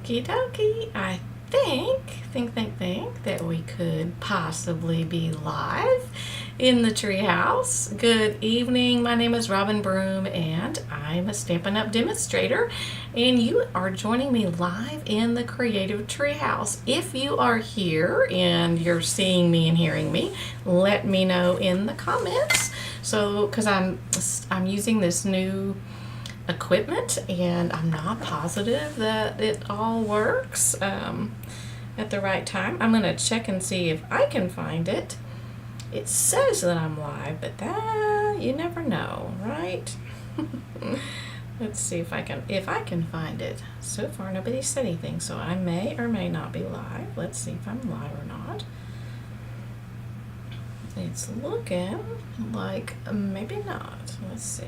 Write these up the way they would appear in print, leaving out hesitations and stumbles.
Okie dokie. I think that we could possibly be live in the treehouse. Good evening. My name is Robin Broom and I'm a Stampin' Up! Demonstrator, and you are joining me live in the Creative Treehouse. If you are here and you're seeing me and hearing me, let me know in the comments. So, because I'm using this new equipment and I'm not positive that it all works at the right time. I'm going to check and see if I can find it. It says that I'm live, but that you never know, right? Let's see if I can find it. So far nobody said anything, so I may or may not be live. Let's see if I'm live or not. It's looking like maybe not. Let's see.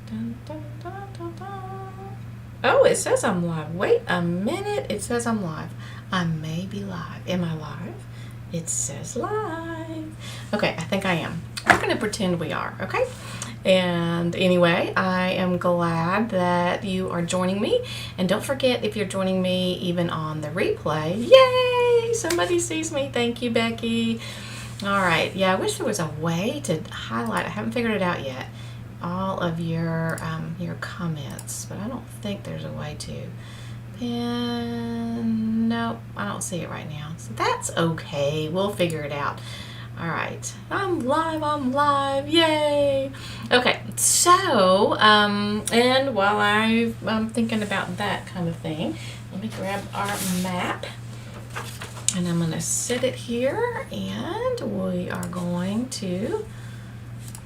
Dun, dun, dun, dun, dun. Oh, it says I'm live. Wait a minute. It says I'm live. I may be live. Am I live? It says live. Okay, I think I am. We're going to pretend we are, okay? And anyway, I am glad that you are joining me. And don't forget, if you're joining me even on the replay, yay! Somebody sees me. Thank you, Becky. All right. Yeah, I wish there was a way to highlight. I haven't figured it out yet. All of your comments, but I don't think there's a way to pin. Nope, I don't see it right now, so that's okay. We'll figure it out. All right, I'm live, yay. Okay, so and while I'm thinking about that kind of thing, let me grab our map and I'm gonna sit it here and we are going to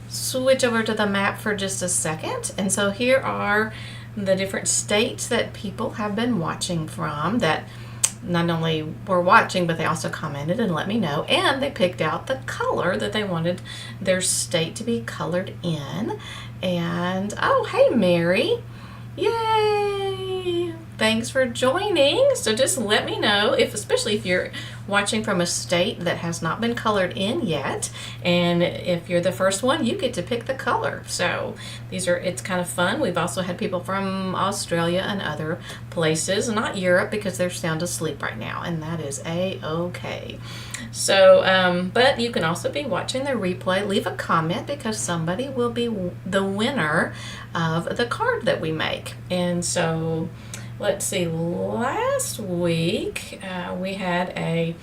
switch over to the map for just a second. And so here are the different states that people have been watching from, that not only were watching, but they also commented and let me know, and they picked out the color that they wanted their state to be colored in. And oh, hey Mary, yay! Thanks for joining. So just let me know, especially if you're watching from a state that has not been colored in yet, and if you're the first one, you get to pick the color. So it's kind of fun. We've also had people from Australia and other places, not Europe because they're sound asleep right now, and that is a-okay. So but you can also be watching the replay. Leave a comment because somebody will be the winner of the card that we make. And so let's see, last week we had a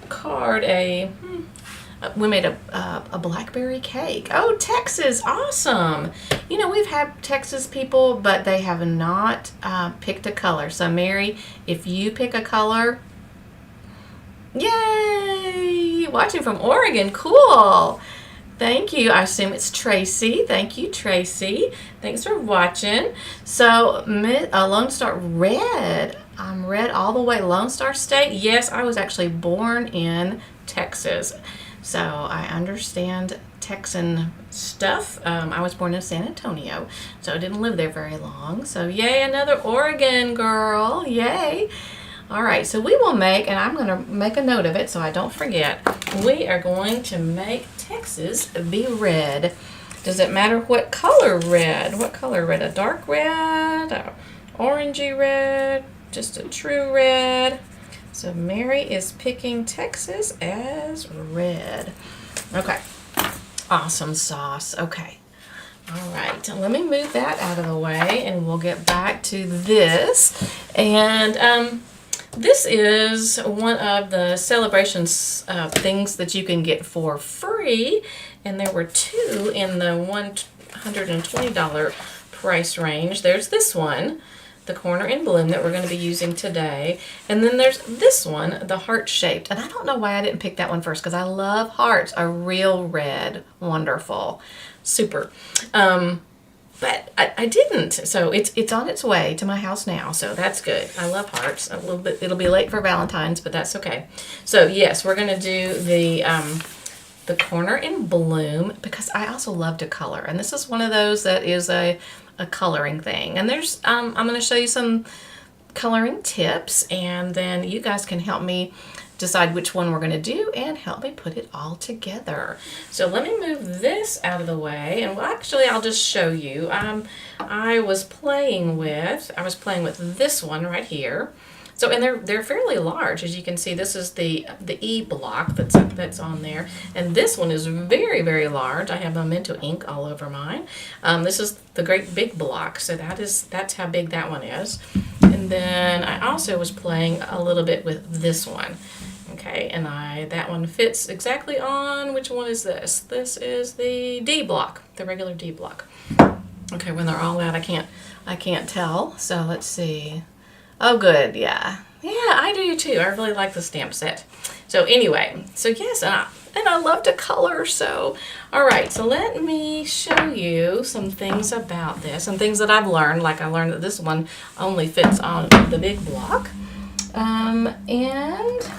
card, we made a blackberry cake. Oh, Texas, awesome. You know, we've had Texas people, but they have not picked a color. So Mary, if you pick a color, yay! Watching from Oregon, cool. Thank you. I assume it's Tracy. Thank you, Tracy. Thanks for watching. So, Lone Star Red. I'm red all the way. Lone Star State. Yes, I was actually born in Texas. So, I understand Texan stuff. I was born in San Antonio, so I didn't live there very long. So, yay, another Oregon girl. Yay. All right, so we will make, and I'm going to make a note of it so I don't forget, we are going to make Texas be red. Does it matter what color red? What color red? A dark red? A orangey red? Just a true red? So Mary is picking Texas as red. Okay, awesome sauce. Okay. All right, let me move that out of the way and we'll get back to this. And this is one of the Sale-a-Bration things that you can get for free, and there were two in the $120 price range. There's this one, the Corner in Bloom, that we're going to be using today, and then there's this one, the heart-shaped, and I don't know why I didn't pick that one first, because I love hearts, a real red, wonderful, super. But I didn't, so it's on its way to my house now, so that's good. I love hearts. A little bit, it'll be late for Valentine's, but that's okay. So yes, we're gonna do the Corner in Bloom because I also love to color, and this is one of those that is a coloring thing. And there's I'm gonna show you some coloring tips, and then you guys can help me decide which one we're going to do and help me put it all together. So let me move this out of the way, and actually I'll just show you. I was playing with this one right here. So, and they're fairly large, as you can see. This is the E block that's on there, and this one is very, very large. I have Memento ink all over mine. This is the great big block, so that's how big that one is. And then I also was playing a little bit with this one. Okay, and that one fits exactly on, which one is this? This is the D block, the regular D block. Okay, when they're all out, I can't tell. So let's see. Oh, good, yeah. Yeah, I do too. I really like the stamp set. So anyway, so yes, and I love to color, so. All right, so let me show you some things about this, some things that I've learned. Like I learned that this one only fits on the big block. And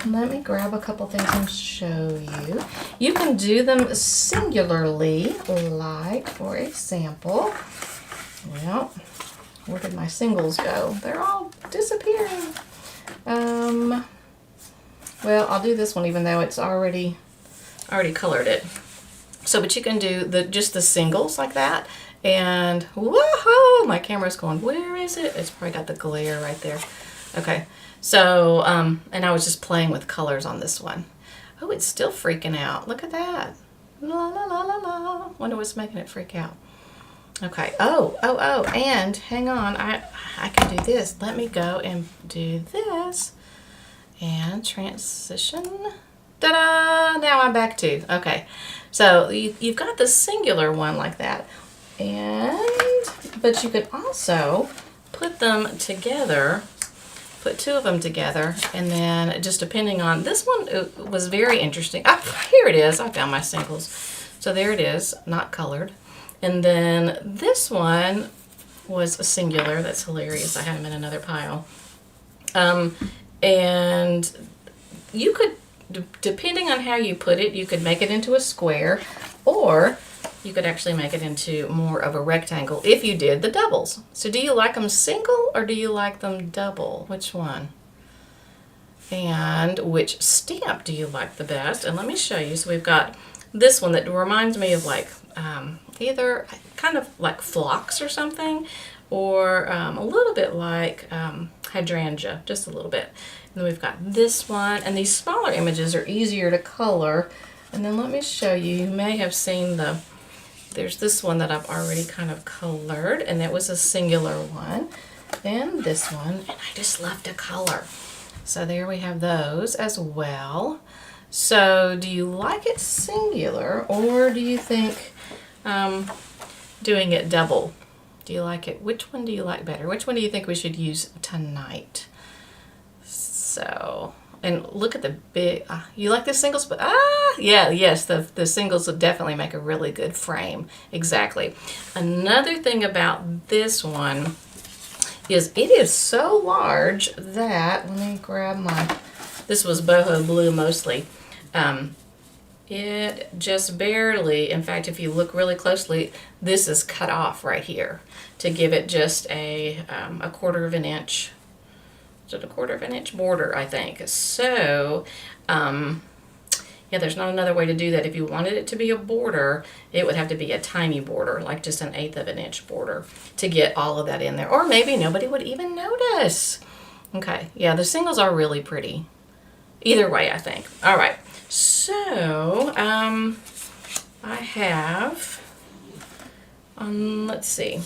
let me grab a couple things and show you. You can do them singularly, like, for example, well, where did my singles go? They're all disappearing. Well, I'll do this one even though it's already colored it. So, but you can do just the singles like that. And whoa, my camera's going, where is it? It's probably got the glare right there. Okay, so, and I was just playing with colors on this one. Oh, it's still freaking out. Look at that. La la la la la. Wonder what's making it freak out. Okay, oh, and hang on, I can do this. Let me go and do this. And transition. Ta-da! Now I'm back to, okay. So you've got the singular one like that. But you could also put them together, put two of them together, and then just depending on, this one was very interesting. Here it is, I found my singles. So there it is, not colored. And then this one was a singular. That's hilarious. I had them in another pile. And you could, depending on how you put it, you could make it into a square, or you could actually make it into more of a rectangle if you did the doubles. So do you like them single or do you like them double? Which one? And which stamp do you like the best? And let me show you. So we've got this one that reminds me of like either kind of like phlox or something, or a little bit like hydrangea, just a little bit. And then we've got this one, and these smaller images are easier to color. And then let me show you, you may have seen there's this one that I've already kind of colored, and that was a singular one. And this one, and I just love to color. So there we have those as well. So do you like it singular, or do you think doing it double? Do you like it? Which one do you like better? Which one do you think we should use tonight? So, and look at the big, you like the singles, but yes, the singles will definitely make a really good frame. Exactly. Another thing about this one is it is so large that, let me grab this was boho blue mostly. It just barely, in fact, if you look really closely, this is cut off right here to give it just a 1/4 of an inch. Is it a 1/4 of an inch border, I think. So, yeah, there's not another way to do that. If you wanted it to be a border, it would have to be a tiny border, like just an 1/8 of an inch border to get all of that in there. Or maybe nobody would even notice. Okay, yeah, the singles are really pretty. Either way, I think. All right. So, I have, let's see,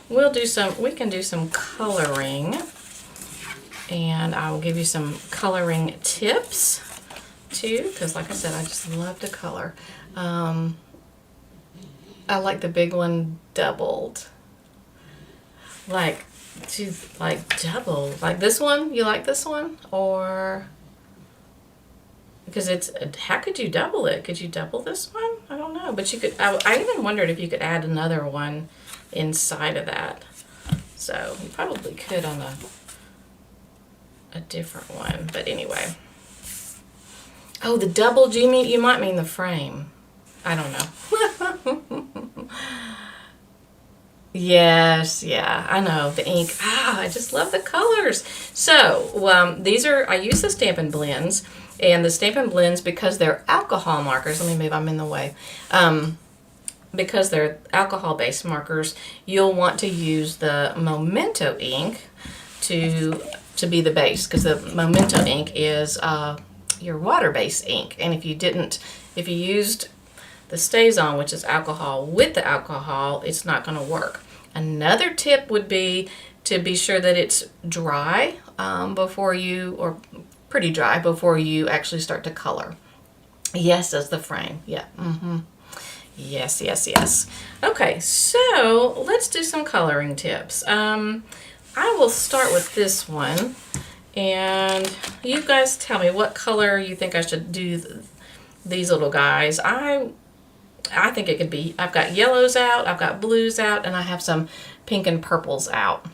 we can do some coloring, and I will give you some coloring tips too, because like I said, I just love to color. I like the big one doubled, like double, like this one. You like this one? Or because it's, how could you double it? Could you double this one? I don't know, but you could. I even wondered if you could add another one inside of that. So you probably could on a different one, but anyway. Oh, the double, do you might mean the frame. I don't know. Yes, yeah, I know the ink. Ah, I just love the colors. So I use the Stampin' Blends, and the Stampin' Blends, because they're alcohol markers. Let me move. I'm in the way. Because they're alcohol-based markers, you'll want to use the Memento ink to be the base, because the Memento ink is your water-based ink, and if you used the StazOn, which is alcohol, with the alcohol, it's not going to work. Another tip would be to be sure that it's dry or pretty dry before you actually start to color. Yes, as the frame. Yeah. Yes, yes, yes. Okay, so let's do some coloring tips. I will start with this one, and you guys tell me what color you think I should do these little guys. I think it could be, I've got yellows out, I've got blues out, and I have some pink and purples out.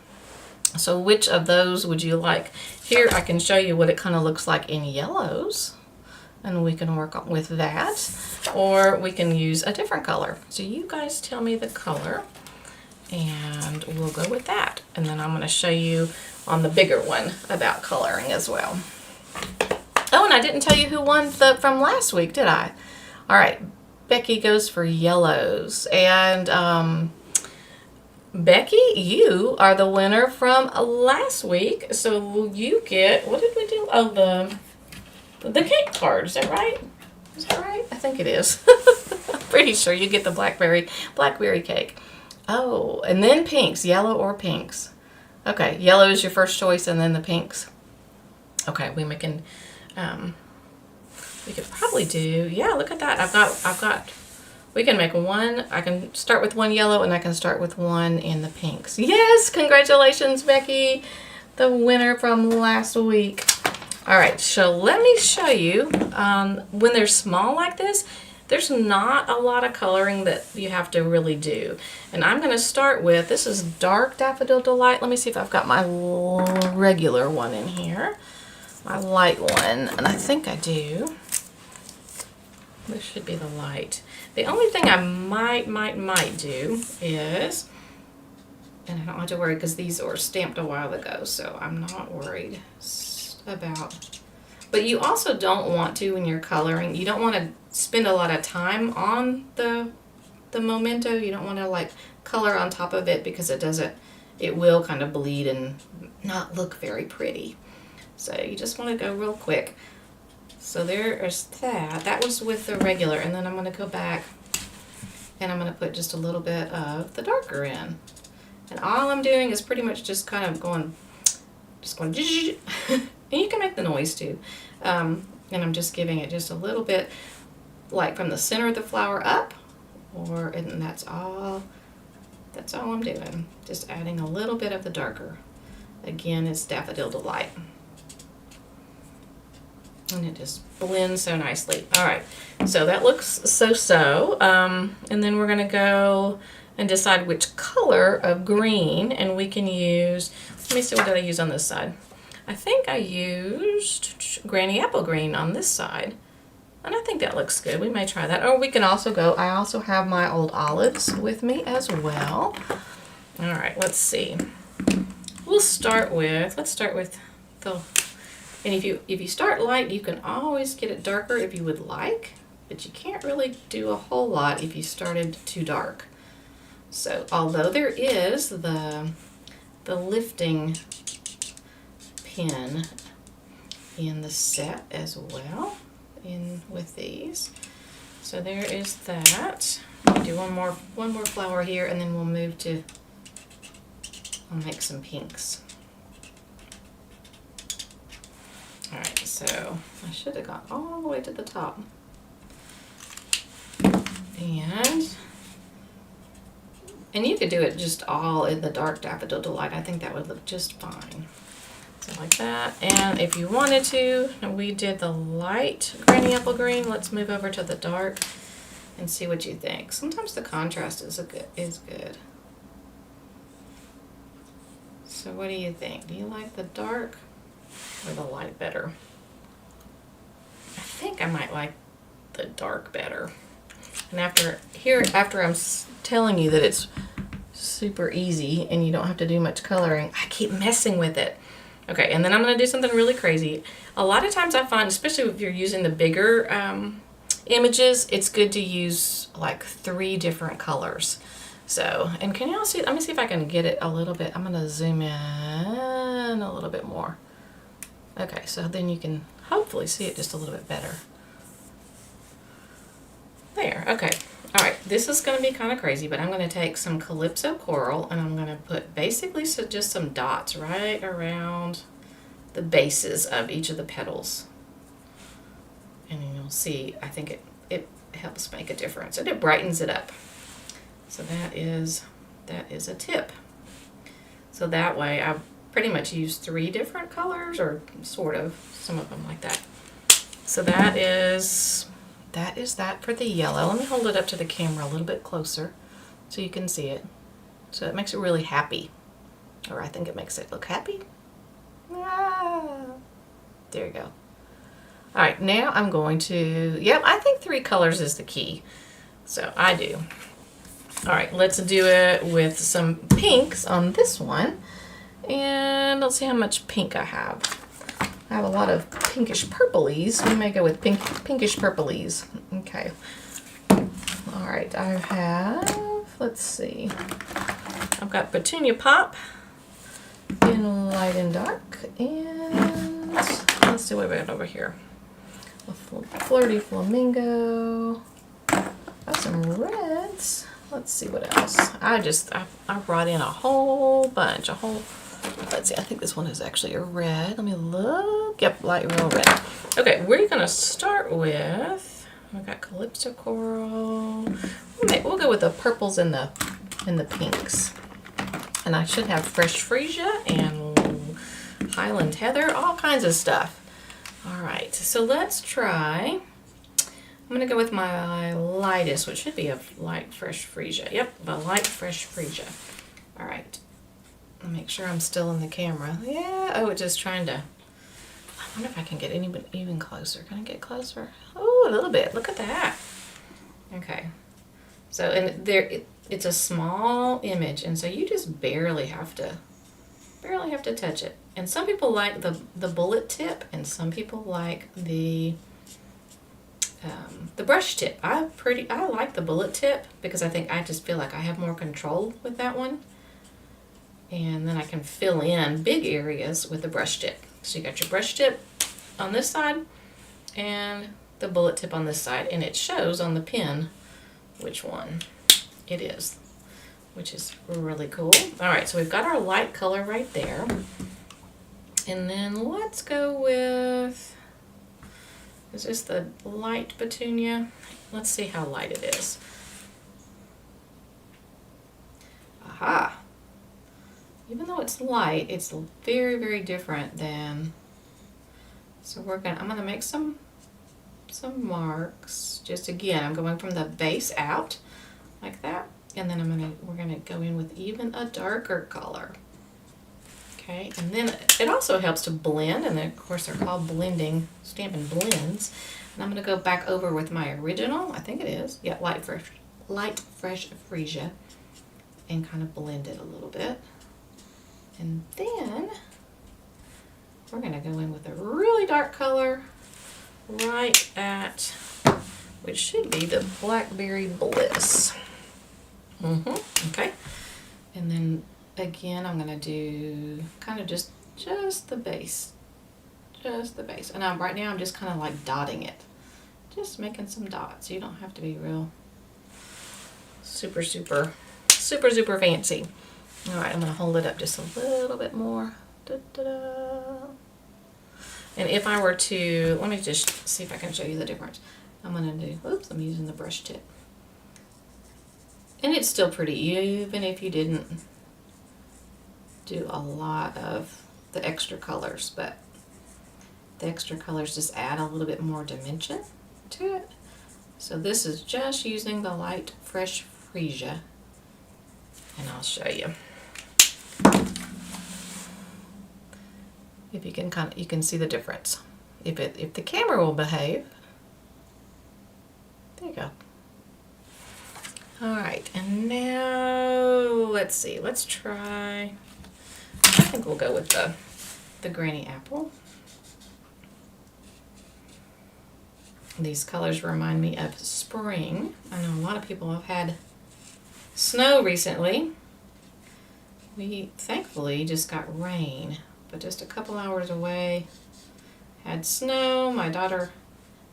So which of those would you like? Here I can show you what it kind of looks like in yellows, and we can work with that, or we can use a different color. So you guys tell me the color, and we'll go with that. And then I'm going to show you on the bigger one about coloring as well. Oh, and I didn't tell you who won from last week, did I? All right. Becky goes for yellows, and Becky, you are the winner from last week, so you get, what did we do? Oh, the cake card, is that right? Is that right? I think it is. I'm pretty sure you get the blackberry cake. Oh, and then pinks, yellow or pinks. Okay, yellow is your first choice, and then the pinks. Okay, we could probably do, yeah, look at that. We can make one, I can start with one yellow, and I can start with one in the pinks. Yes, congratulations, Becky, the winner from last week. All right, so let me show you, when they're small like this, there's not a lot of coloring that you have to really do. And I'm gonna start with, this is Dark Daffodil Delight. Let me see if I've got my regular one in here. My light one, and I think I do. This should be the light. The only thing I might do is, and I don't have to worry because these were stamped a while ago, so I'm not worried about. But you also don't want to, when you're coloring, you don't want to spend a lot of time on the Memento. You don't want to like color on top of it, because it will kind of bleed and not look very pretty. So you just want to go real quick. So there is that. That was with the regular, and then I'm going to go back and I'm going to put just a little bit of the darker in. And all I'm doing is pretty much just kind of going, and you can make the noise too. And I'm just giving it just a little bit, like from the center of the flower up, and that's all I'm doing. Just adding a little bit of the darker. Again, it's Daffodil Delight. And it just blends so nicely. All right, so that looks so. And then we're gonna go and decide which color of green, and we can use, let me see, what did I use on this side? I think I used Granny Apple Green on this side, and I think that looks good. We may try that, or we can also go, I also have my old olives with me as well. All right, let's see. Let's start with the, and if you start light, you can always get it darker if you would like, but you can't really do a whole lot if you started too dark. So although there is the lifting pin in the set as well, with these. So there is that. I'll do one more flower here, and then we'll move to, I'll make some pinks. All right, so I should have got all the way to the top. And you could do it just all in the Dark Daffodil Delight. I think that would look just fine. So like that. And if you wanted to, we did the light Granny Apple Green. Let's move over to the dark and see what you think. Sometimes the contrast is good. So what do you think? Do you like the dark or the light better? I think I might like the dark better. And after I'm telling you that it's super easy and you don't have to do much coloring. I keep messing with it. Okay, and then I'm going to do something really crazy. A lot of times I find, especially if you're using the bigger images, it's good to use like 3 different colors. So, and can y'all see, let me see if I can get it a little bit. I'm going to zoom in a little bit more. Okay, so then you can hopefully see it just a little bit better. There, okay. All right, this is going to be kind of crazy, but I'm going to take some Calypso Coral and I'm going to put basically just some dots right around the bases of each of the petals. And you'll see, I think it helps make a difference and it brightens it up. So that is a tip. So that way I pretty much use 3 different colors, or sort of, some of them like that. So that is that for the yellow. Let me hold it up to the camera a little bit closer so you can see it. So it makes it really happy. Or I think it makes it look happy. Ah, there you go. All right, now I'm going to, yep, I think 3 colors is the key. So I do. All right, let's do it with some pinks on this one. And let's see how much pink I have. I have a lot of pinkish purplies. We may go with pinkish purplies. Okay. All right, I have, let's see. I've got Petunia Pop in light and dark. And let's see what we got over here. A Flirty Flamingo. Got some reds. Let's see what else. I brought in a whole bunch, let's see, I think this one is actually a red. Let me look. Yep, light real red. Okay, we're gonna start with, we've got Calypso Coral. We'll go with the purples and the pinks. And I should have Fresh Freesia and Highland Heather, all kinds of stuff. All right, so let's try. I'm gonna go with my lightest, which should be a light Fresh Freesia. Yep, a light Fresh Freesia. All right. Make sure I'm still in the camera. Yeah, oh, it's just trying to, I wonder if I can get even closer. Can I get closer? Oh, a little bit. Look at that. Okay. So, and it's a small image, and so you just barely have to touch it. And some people like the bullet tip, and some people like the brush tip. I like the bullet tip because I just feel like I have more control with that one. And then I can fill in big areas with the brush tip. So you got your brush tip on this side and the bullet tip on this side. And it shows on the pen which one it is, which is really cool. All right, so we've got our light color right there. And then let's go with, is this the light Petunia? Let's see how light it is. Aha. Even though it's light, it's very, very different than, so I'm gonna make some marks. Just again, I'm going from the base out like that, and then we're gonna go in with even a darker color. Okay, and then it also helps to blend, and then of course they're called Stampin' Blends. And I'm gonna go back over with my original, I think it is, yeah, light fresh Freesia, and kind of blend it a little bit. And then we're going to go in with a really dark color right at, which should be the Blackberry Bliss. Okay. And then again, I'm going to do kind of just the base. Just the base. And right now I'm just kind of like dotting it. Just making some dots. You don't have to be real super fancy. All right, I'm going to hold it up just a little bit more. Da-da-da. And if I were to, let me just see if I can show you the difference. I'm going to do, oops, I'm using the brush tip. And it's still pretty, even if you didn't do a lot of the extra colors, but the extra colors just add a little bit more dimension to it. So this is just using the light Fresh Freesia, and I'll show you. If you can you can see the difference. If the camera will behave. There you go. All right, and now let's see. Let's try. I think we'll go with the granny apple. These colors remind me of spring. I know a lot of people have had snow recently. We thankfully just got rain, but just a couple hours away had snow. My daughter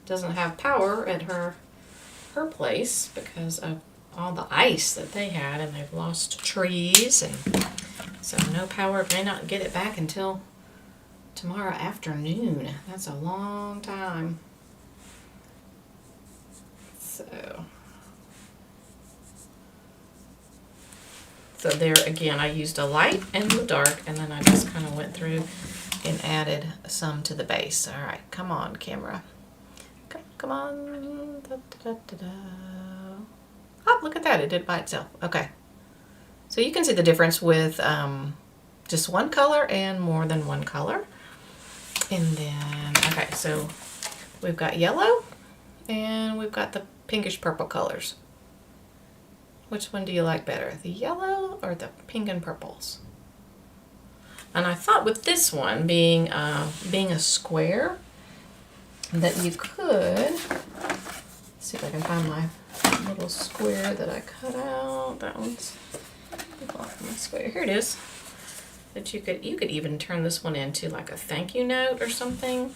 doesn't have power at her place because of all the ice that they had, and they've lost trees, and so no power. May not get it back until tomorrow afternoon. That's a long time. So there again, I used a light and the dark, and then I just kind of went through and added some to the base. All right, come on, camera. Come on. Da, da, da, da. Oh, look at that. It did it by itself. Okay. So you can see the difference with just one color and more than one color. And then, okay, so we've got yellow and we've got the pinkish purple colors. Which one do you like better, the yellow or the pink and purples? And I thought with this one being a square, that you could, let's see if I can find my little square that I cut out. That one's off my square. Here it is. That you could even turn this one into like a thank you note or something.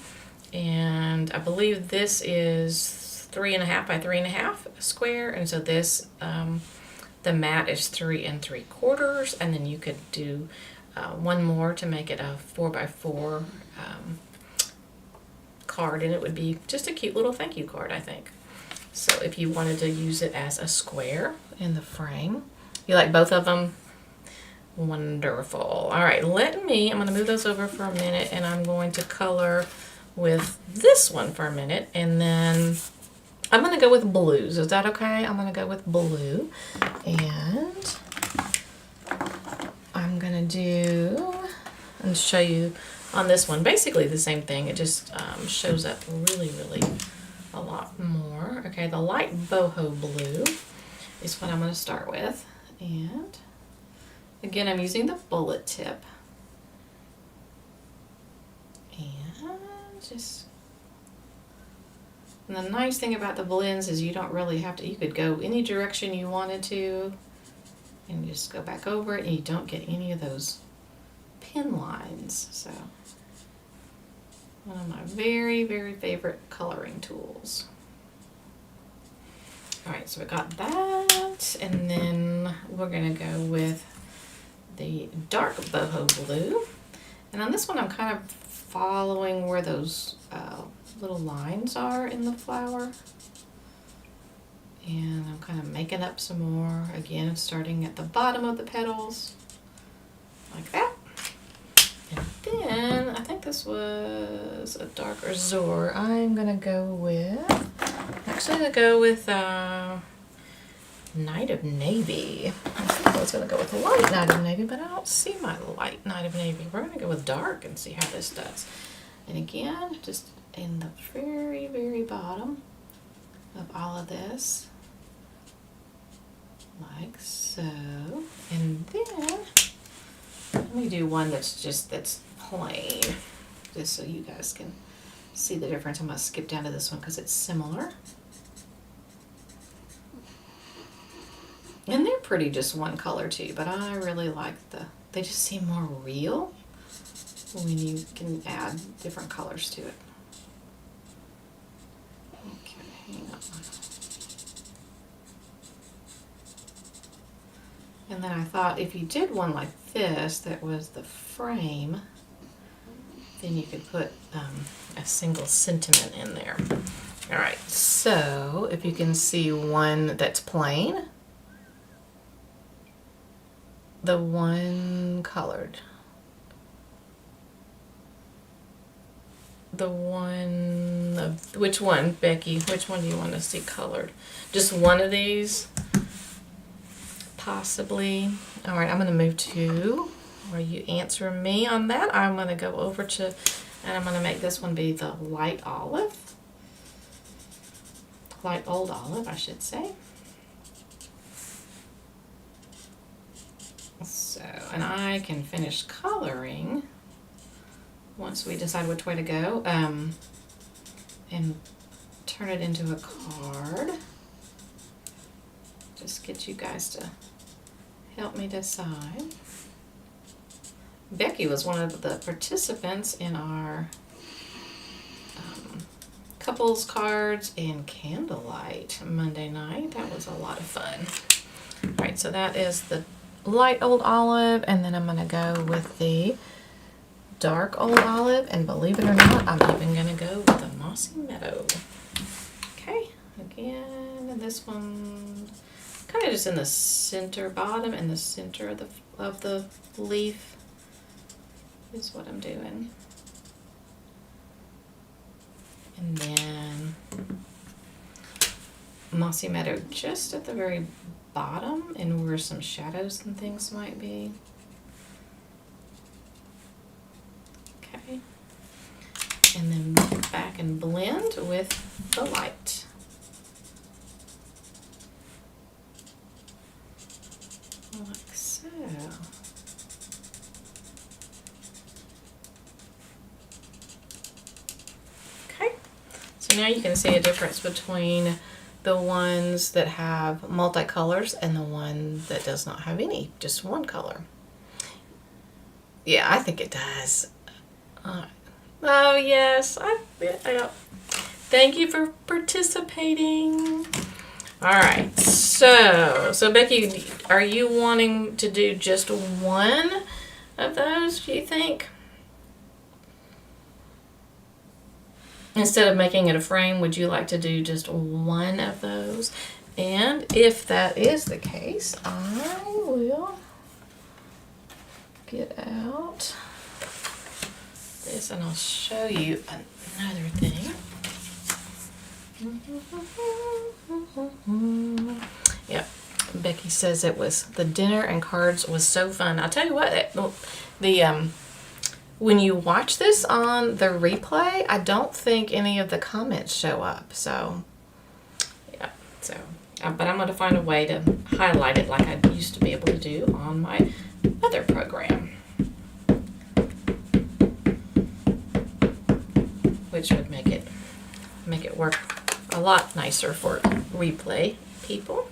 And I believe this is 3.5 by 3.5 square, and so this the mat is 3 3/4, and then you could do one more to make it a 4 by 4 card, and it would be just a cute little thank you card, I think. So if you wanted to use it as a square in the frame, you like both of them? Wonderful. All right, I'm going to move those over for a minute, and I'm going to color with this one for a minute, and then I'm going to go with blues. Is that okay? I'm going to go with blue, and I'm going to do and show you on this one basically the same thing. It just shows up really a lot more. Okay, the light boho blue is what I'm going to start with, and again I'm using the bullet tip, and the nice thing about the blends is you don't really have to, you could go any direction you wanted to and just go back over it, and you don't get any of those pin lines. So one of my very favorite coloring tools. Alright, so we got that, and then we're going to go with the dark boho blue, and on this one I'm kind of following where those little lines are in the flower, and I'm kind of making up some more, again starting at the bottom of the petals like that. And then I think this was a dark azure. I'm gonna go with, actually gonna go with Night of Navy. I think I was gonna go with light Night of Navy, but I don't see my light Night of Navy. We're gonna go with dark and see how this does. And again, just in the very bottom of all of this, like so. And then let me do one that's plain, just so you guys can see the difference. I'm gonna skip down to this one because it's similar. And they're pretty just one color too, but I really like they just seem more real when you can add different colors to it. Okay, hang on. And then I thought if you did one like this, that was the frame, then you could put a single sentiment in there. All right, so if you can see one that's plain, the one colored, the one of, which one, Becky? Which one do you want to see colored? Just one of these? Possibly. All right, I'm going to move to where you answer me on that. I'm going to go over to, and I'm going to make this one be the light old olive, I should say. and I can finish coloring once we decide which way to go, and turn it into a card. Just get you guys to help me decide. Becky was one of the participants in our couples cards and candlelight Monday night. That was a lot of fun. All right, so that is the light old olive, and then I'm going to go with the dark old olive, and believe it or not, I'm even going to go with the mossy meadow. Okay, again, this one kind of just in the center bottom and the center of the leaf is what I'm doing. And then mossy meadow just at the very bottom and where some shadows and things might be. Okay. And then back and blend with the light. Like so. So now you can see a difference between the ones that have multicolors and the one that does not have any, just one color. Yeah, I think it does. Oh yes, yeah. Thank you for participating. All right, so Becky, are you wanting to do just one of those, do you think? Instead of making it a frame, would you like to do just one of those? And if that is the case, I will get out this and I'll show you another thing. Yep, Becky says it was, the dinner and cards was so fun. I'll tell you what, when you watch this on the replay, I don't think any of the comments show up. So, yeah. So, but I'm going to find a way to highlight it like I used to be able to do on my other program, which would make it work a lot nicer for replay people.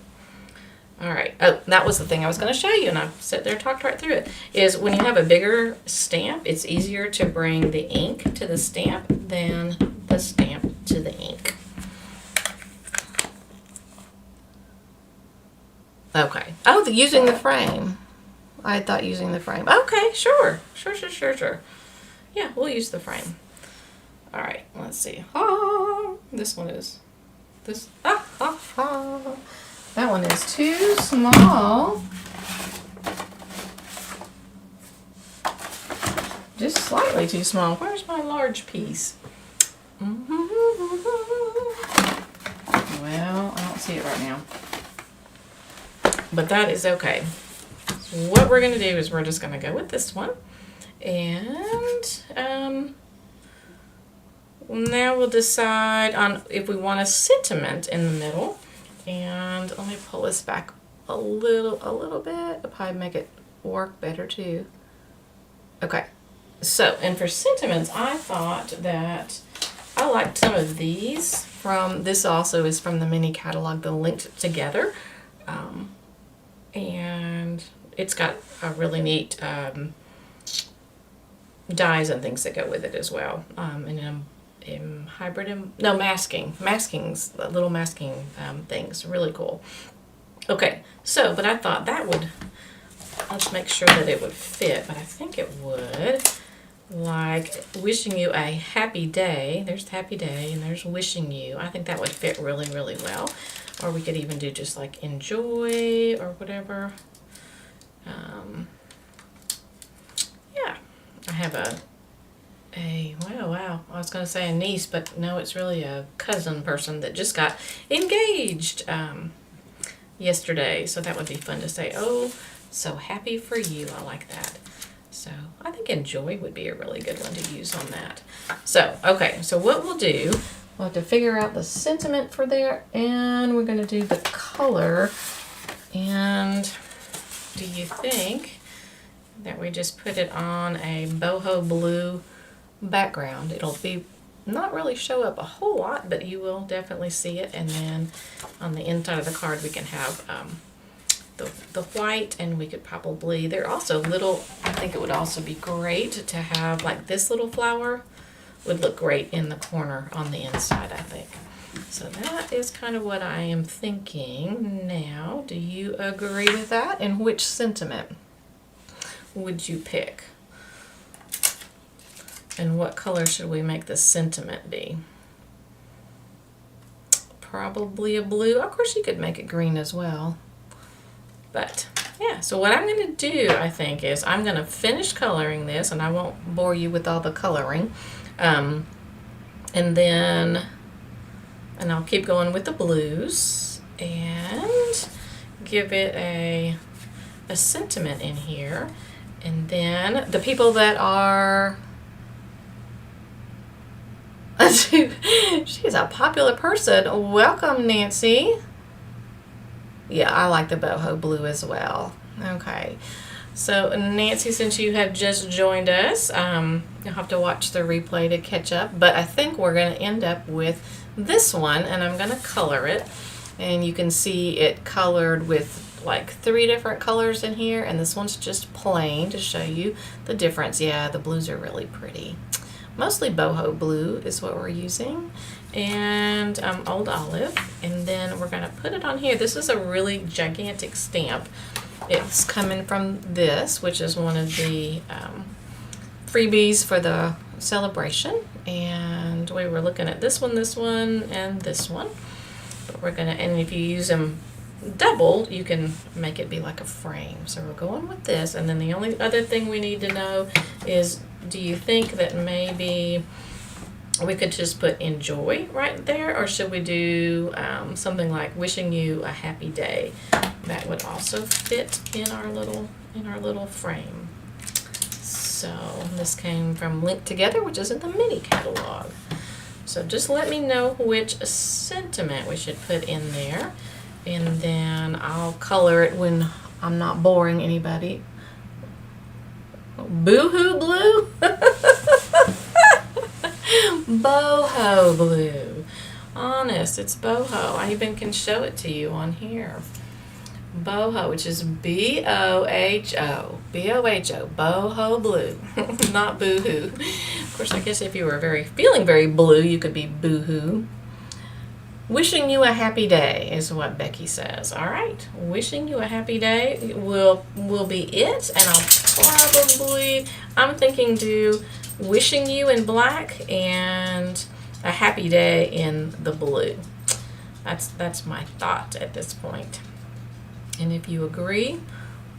All right. Oh, that was the thing I was going to show you, and I sat there and talked right through it, is when you have a bigger stamp, it's easier to bring the ink to the stamp than the stamp to the ink. Okay. Oh, using the frame. I thought using the frame. Okay, sure. Sure. Yeah, we'll use the frame. All right, let's see. This one is, that one is too small. Just slightly too small. Where's my large piece? Well, I don't see it right now. But that is okay. So what we're going to do is we're just going to go with this one. And now we'll decide on if we want a sentiment in the middle. And let me pull this back a little bit. It'll probably make it work better too. Okay. So, and for sentiments, I thought that I liked some of these from, this also is from the mini catalog, the Linked Together. And it's got a really neat dies and things that go with it as well. And maskings, little masking things, really cool. Okay, so, but I thought that would, let's make sure that it would fit, but I think it would. Like wishing you a happy day. There's happy day and there's wishing you. I think that would fit really, really well. Or we could even do just like enjoy or whatever. Yeah, I have wow, I was going to say a niece, but no, it's really a cousin person that just got engaged yesterday. So that would be fun to say, oh, so happy for you. I like that. So I think enjoy would be a really good one to use on that. So, okay, so what we'll do, we'll have to figure out the sentiment for there, and we're going to do the color. And do you think that we just put it on a boho blue background. It'll be not really show up a whole lot, but you will definitely see it. And then on the inside of the card we can have the white, and we could probably, they're also little, I think it would also be great to have like this little flower would look great in the corner on the inside, I think. So that is kind of what I am thinking. Now, do you agree with that? And which sentiment would you pick? And what color should we make the sentiment be? Probably a blue. Of course, you could make it green as well. But yeah, so what I'm going to do, I think, is I'm going to finish coloring this, and I won't bore you with all the coloring. And I'll keep going with the blues and give it a sentiment in here. And then the people that are, she's a popular person. Welcome, Nancy. Yeah, I like the boho blue as well. Okay. So Nancy, since you have just joined us, you'll have to watch the replay to catch up. But I think we're going to end up with this one, and I'm going to color it. And you can see it colored with like 3 different colors in here, and this one's just plain to show you the difference. Yeah, the blues are really pretty. Mostly boho blue is what we're using, and old olive. And then we're going to put it on here. This is a really gigantic stamp. It's coming from this, which is one of the freebies for the Sale-a-Bration. And we were looking at this one, and this one. But we're gonna, and if you use them doubled, you can make it be like a frame. So we're going with this. And then the only other thing we need to know is, do you think that maybe we could just put enjoy right there, or should we do something like wishing you a happy day? That would also fit in our little frame. So this came from Link Together, which is in the mini catalog. So just let me know which sentiment we should put in there, and then I'll color it when I'm not boring anybody. Boohoo blue? Boho blue. Honest, it's boho. I even can show it to you on here. Boho, which is B-O-H-O. B-O-H-O. Boho blue. Not boohoo. Of course, I guess if you were feeling very blue, you could be boohoo. Wishing you a happy day is what Becky says. All right. Wishing you a happy day will be it. And I'll probably, I'm thinking do wishing you in black and a happy day in the blue. That's my thought at this point. And if you agree,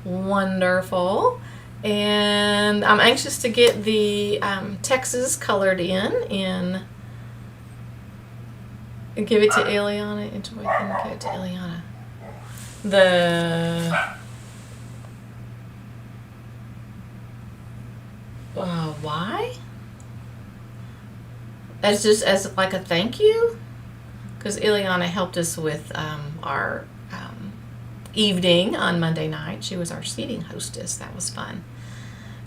wonderful. And I'm anxious to get the Texas colored in. Give it to Ileana. Enjoy. Give it to Ileana. Why? As just as like a thank you, because Ileana helped us with our evening on Monday night. She was our seating hostess. That was fun.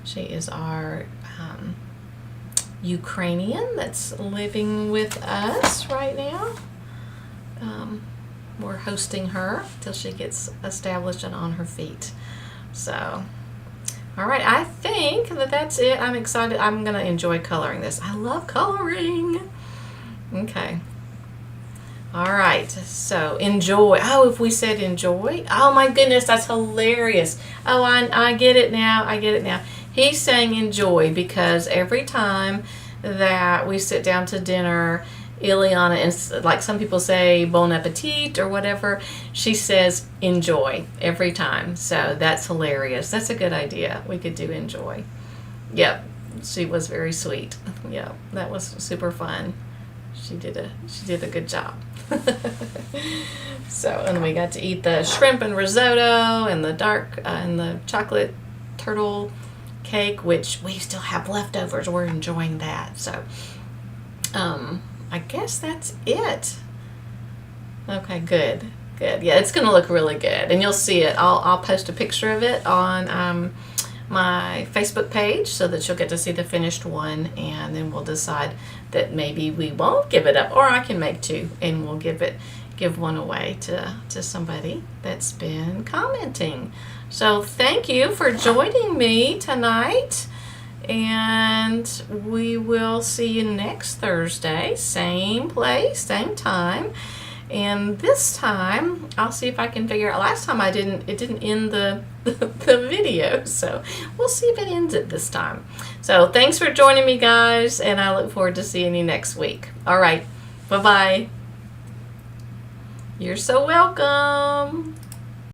She is our Ukrainian that's living with us right now. We're hosting her till she gets established and on her feet. So, all right, I think that's it. I'm excited. I'm going to enjoy coloring this. I love coloring. Okay. All right, so enjoy. Oh, if we said enjoy, oh my goodness, that's hilarious. Oh, I get it now. I get it now. He's saying enjoy because every time that we sit down to dinner, Ileana, and like some people say bon appetit or whatever, she says enjoy every time. So that's hilarious. That's a good idea. We could do enjoy. Yep, she was very sweet. Yep, that was super fun. She did a good job. So, and we got to eat the shrimp and risotto and the chocolate turtle cake, which we still have leftovers. We're enjoying that. So, I guess that's it. Okay, good. Yeah, it's gonna look really good, and you'll see it. I'll post a picture of it on my Facebook page so that you'll get to see the finished one, and then we'll decide that maybe we won't give it up, or I can make two and we'll give one away to somebody that's been commenting. So thank you for joining me tonight, and we will see you next Thursday, same place, same time. And this time I'll see if I can figure out, last time it didn't end the video, so we'll see if it ends it this time. So thanks for joining me, guys, and I look forward to seeing you next week. All right, bye-bye. You're so welcome.